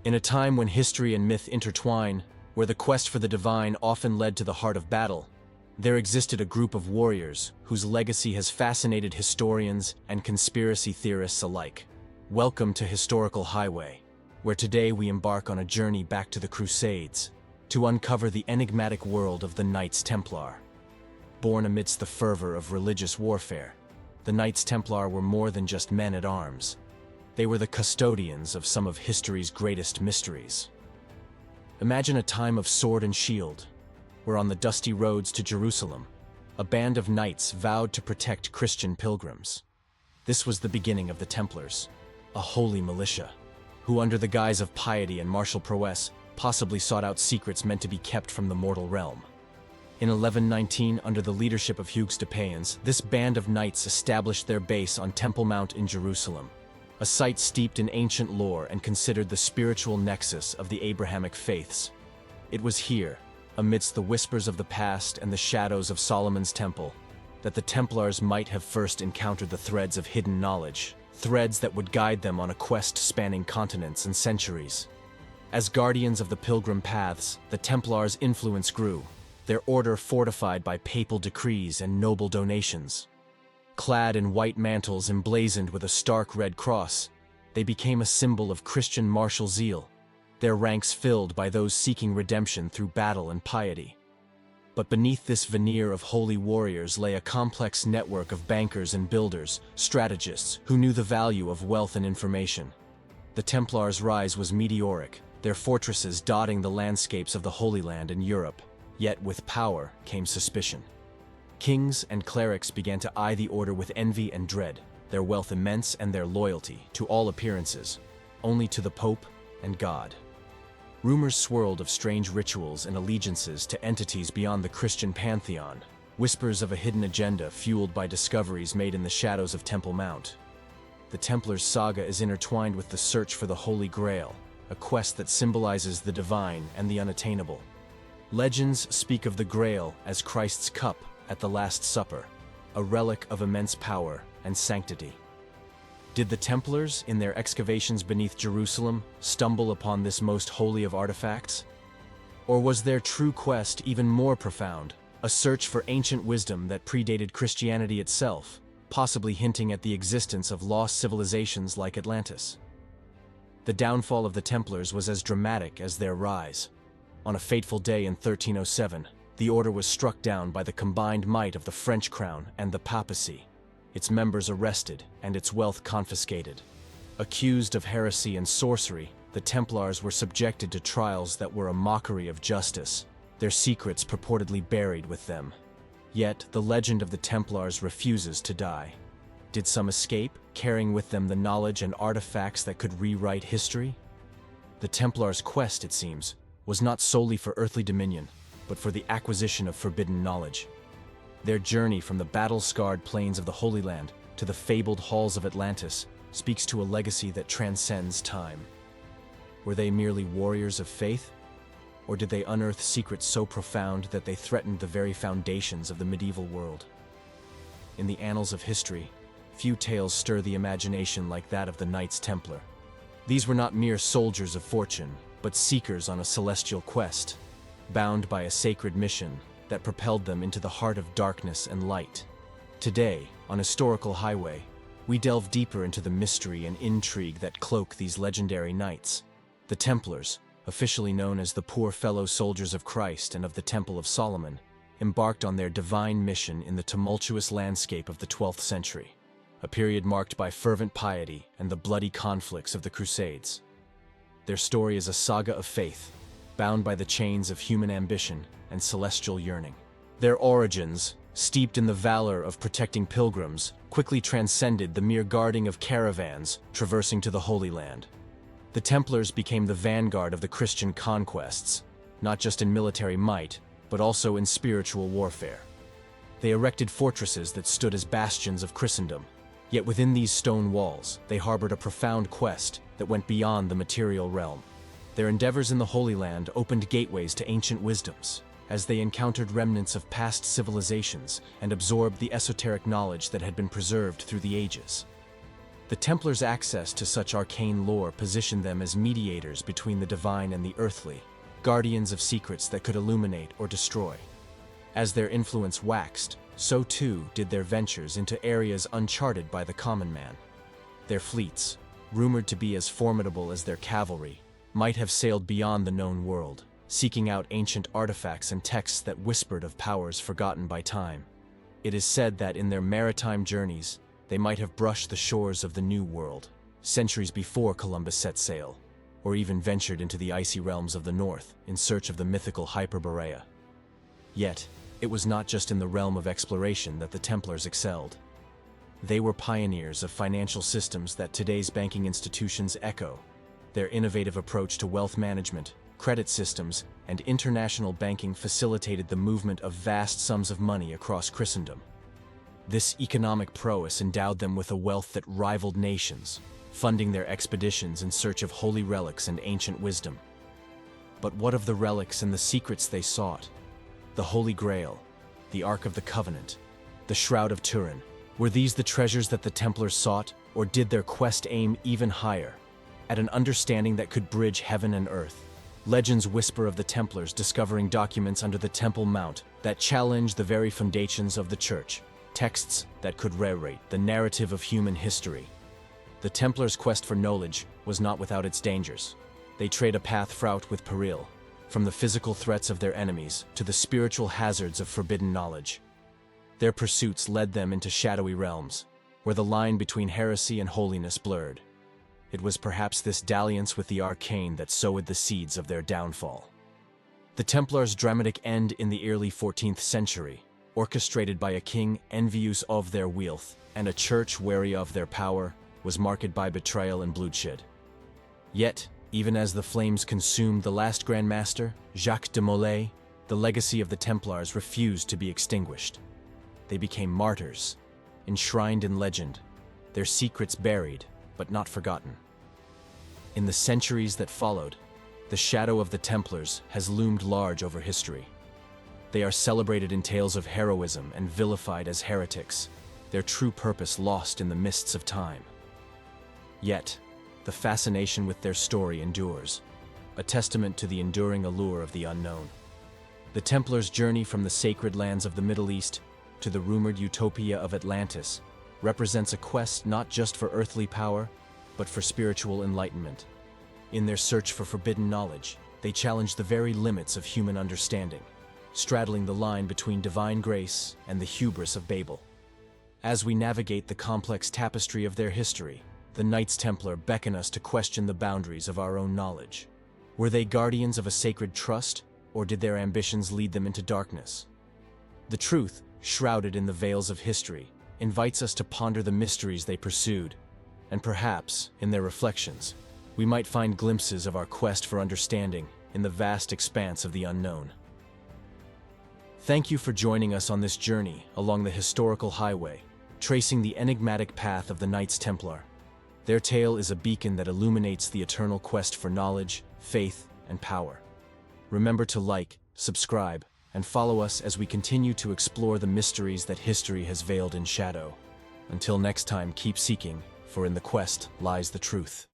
In a time when history and myth intertwine, where the quest for the divine often led to the heart of battle, there existed a group of warriors whose legacy has fascinated historians and conspiracy theorists alike. Welcome to Historical Highway, where today we embark on a journey back to the Crusades to uncover the enigmatic world of the Knights Templar. Born amidst the fervor of religious warfare, the Knights Templar were more than just men at arms. They were the custodians of some of history's greatest mysteries. Imagine a time of sword and shield, where on the dusty roads to Jerusalem, a band of knights vowed to protect Christian pilgrims. This was the beginning of the Templars, a holy militia, who under the guise of piety and martial prowess possibly sought out secrets meant to be kept from the mortal realm. In 1119, under the leadership of Hugues de Payens, this band of knights established their base on Temple Mount in Jerusalem, a site steeped in ancient lore and considered the spiritual nexus of the Abrahamic faiths. It was here, amidst the whispers of the past and the shadows of Solomon's temple, that the Templars might have first encountered the threads of hidden knowledge, threads that would guide them on a quest spanning continents and centuries. As guardians of the pilgrim paths, the Templars' influence grew, their order fortified by papal decrees and noble donations. Clad in white mantles emblazoned with a stark red cross, they became a symbol of Christian martial zeal, their ranks filled by those seeking redemption through battle and piety. But beneath this veneer of holy warriors lay a complex network of bankers and builders, strategists who knew the value of wealth and information. The Templars' rise was meteoric, their fortresses dotting the landscapes of the Holy Land and Europe. Yet with power came suspicion. Kings and clerics began to eye the order with envy and dread, their wealth immense and their loyalty, to all appearances, only to the Pope and God. Rumors swirled of strange rituals and allegiances to entities beyond the Christian pantheon, whispers of a hidden agenda fueled by discoveries made in the shadows of Temple Mount. The Templars' saga is intertwined with the search for the Holy Grail, a quest that symbolizes the divine and the unattainable. Legends speak of the Grail as Christ's cup at the Last Supper, a relic of immense power and sanctity. Did the Templars, in their excavations beneath Jerusalem, stumble upon this most holy of artifacts? Or was their true quest even more profound, a search for ancient wisdom that predated Christianity itself, possibly hinting at the existence of lost civilizations like Atlantis? The downfall of the Templars was as dramatic as their rise. On a fateful day in 1307, the order was struck down by the combined might of the French crown and the papacy, its members arrested and its wealth confiscated. Accused of heresy and sorcery, the Templars were subjected to trials that were a mockery of justice, their secrets purportedly buried with them. Yet, the legend of the Templars refuses to die. Did some escape, carrying with them the knowledge and artifacts that could rewrite history? The Templars' quest, it seems, was not solely for earthly dominion, but for the acquisition of forbidden knowledge. Their journey from the battle-scarred plains of the Holy Land to the fabled halls of Atlantis speaks to a legacy that transcends time. Were they merely warriors of faith? Or did they unearth secrets so profound that they threatened the very foundations of the medieval world? In the annals of history, few tales stir the imagination like that of the Knights Templar. These were not mere soldiers of fortune, but seekers on a celestial quest, bound by a sacred mission that propelled them into the heart of darkness and light. Today, on Historical Highway, we delve deeper into the mystery and intrigue that cloak these legendary knights. The Templars, officially known as the Poor Fellow Soldiers of Christ and of the Temple of Solomon, embarked on their divine mission in the tumultuous landscape of the 12th century, a period marked by fervent piety and the bloody conflicts of the Crusades. Their story is a saga of faith, bound by the chains of human ambition and celestial yearning. Their origins, steeped in the valor of protecting pilgrims, quickly transcended the mere guarding of caravans traversing to the Holy Land. The Templars became the vanguard of the Christian conquests, not just in military might, but also in spiritual warfare. They erected fortresses that stood as bastions of Christendom, yet within these stone walls, they harbored a profound quest that went beyond the material realm. Their endeavors in the Holy Land opened gateways to ancient wisdoms, as they encountered remnants of past civilizations and absorbed the esoteric knowledge that had been preserved through the ages. The Templars' access to such arcane lore positioned them as mediators between the divine and the earthly, guardians of secrets that could illuminate or destroy. As their influence waxed, so too did their ventures into areas uncharted by the common man. Their fleets, rumored to be as formidable as their cavalry, might have sailed beyond the known world, seeking out ancient artifacts and texts that whispered of powers forgotten by time. It is said that in their maritime journeys, they might have brushed the shores of the New World, centuries before Columbus set sail, or even ventured into the icy realms of the north in search of the mythical Hyperborea. Yet, it was not just in the realm of exploration that the Templars excelled. They were pioneers of financial systems that today's banking institutions echo. Their innovative approach to wealth management, credit systems, and international banking facilitated the movement of vast sums of money across Christendom. This economic prowess endowed them with a wealth that rivaled nations, funding their expeditions in search of holy relics and ancient wisdom. But what of the relics and the secrets they sought? The Holy Grail, the Ark of the Covenant, the Shroud of Turin. Were these the treasures that the Templars sought, or did their quest aim even higher, at an understanding that could bridge heaven and earth? Legends whisper of the Templars discovering documents under the Temple Mount that challenge the very foundations of the Church, texts that could rewrite the narrative of human history. The Templars' quest for knowledge was not without its dangers. They trade a path fraught with peril, from the physical threats of their enemies to the spiritual hazards of forbidden knowledge. Their pursuits led them into shadowy realms, where the line between heresy and holiness blurred. It was perhaps this dalliance with the arcane that sowed the seeds of their downfall. The Templars' dramatic end in the early 14th century, orchestrated by a king envious of their wealth and a church wary of their power, was marked by betrayal and bloodshed. Yet, even as the flames consumed the last Grand Master, Jacques de Molay, the legacy of the Templars refused to be extinguished. They became martyrs, enshrined in legend, their secrets buried, but not forgotten. In the centuries that followed, the shadow of the Templars has loomed large over history. They are celebrated in tales of heroism and vilified as heretics, their true purpose lost in the mists of time. Yet, the fascination with their story endures, a testament to the enduring allure of the unknown. The Templars' journey from the sacred lands of the Middle East to the rumored utopia of Atlantis represents a quest not just for earthly power, but for spiritual enlightenment. In their search for forbidden knowledge, they challenge the very limits of human understanding, straddling the line between divine grace and the hubris of Babel. As we navigate the complex tapestry of their history, the Knights Templar beckon us to question the boundaries of our own knowledge. Were they guardians of a sacred trust, or did their ambitions lead them into darkness? The truth, shrouded in the veils of history, invites us to ponder the mysteries they pursued, and perhaps, in their reflections, we might find glimpses of our quest for understanding in the vast expanse of the unknown. Thank you for joining us on this journey along the historical highway, tracing the enigmatic path of the Knights Templar. Their tale is a beacon that illuminates the eternal quest for knowledge, faith, and power. Remember to like, subscribe, and follow us as we continue to explore the mysteries that history has veiled in shadow. Until next time, keep seeking, for in the quest lies the truth.